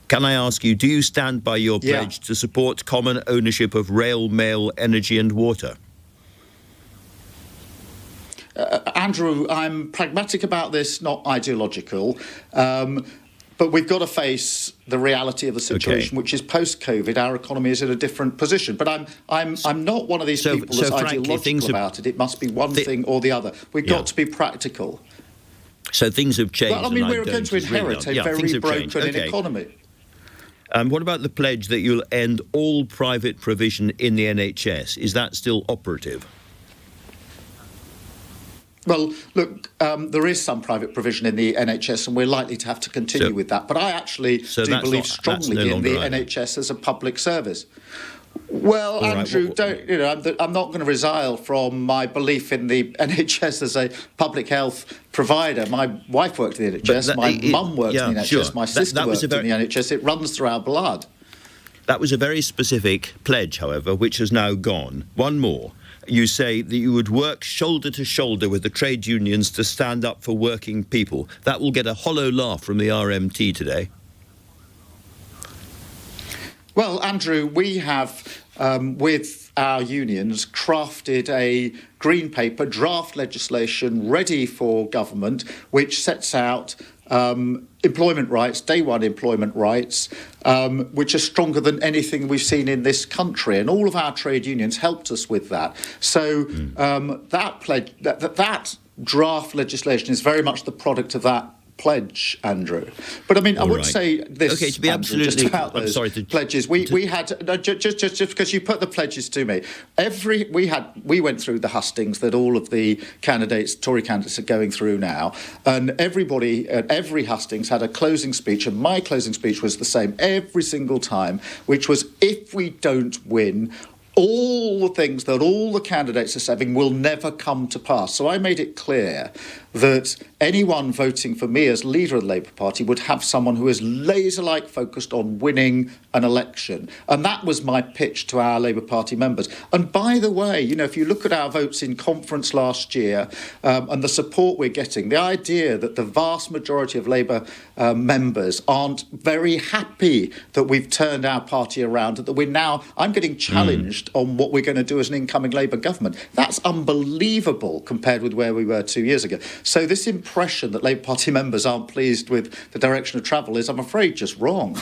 Can I ask you, do you stand by your pledge to support common ownership of rail, mail, energy and water? Andrew, I'm pragmatic about this, not ideological. But we've got to face the reality of the situation, which is post-COVID. Our economy is in a different position. But I'm not one of these people that's ideological about it. It must be one thing or the other. We've got to be practical. So things have changed. Well, I mean, we're going to inherit a very broken economy. What about the pledge that you'll end all private provision in the NHS? Is that still operative? Well, look, there is some private provision in the NHS, and we're likely to have to continue with that. But I actually do believe strongly in the NHS as a public service. Well, Andrew, I'm not going to resile from my belief in the NHS as a public health provider. My wife worked in the NHS, my mum worked in the NHS, my sister worked in the NHS. It runs through our blood. That was a very specific pledge, however, which has now gone. One more. You say that you would work shoulder to shoulder with the trade unions to stand up for working people. That will get a hollow laugh from the RMT today. Well, Andrew, we have, with our unions, crafted a green paper, draft legislation ready for government, which sets out employment rights, day one employment rights, which are stronger than anything we've seen in this country. And all of our trade unions helped us with that. So that draft legislation is very much the product of that pledge, Andrew. But I mean, I would say this. Okay, to be absolutely, just about those pledges. We had just because you put the pledges to me. We went through the hustings that all of the Tory candidates are going through now, and everybody at every hustings had a closing speech, and my closing speech was the same every single time, which was, if we don't win, all the things that all the candidates are saying will never come to pass. So I made it clear that anyone voting for me as leader of the Labour Party would have someone who is laser-like focused on winning an election. And that was my pitch to our Labour Party members. And by the way, if you look at our votes in conference last year and the support we're getting, the idea that the vast majority of Labour members aren't very happy that we've turned our party around, that I'm getting challenged on what we're going to do as an incoming Labour government. That's unbelievable compared with where we were 2 years ago. So this impression that Labour Party members aren't pleased with the direction of travel is, I'm afraid, just wrong.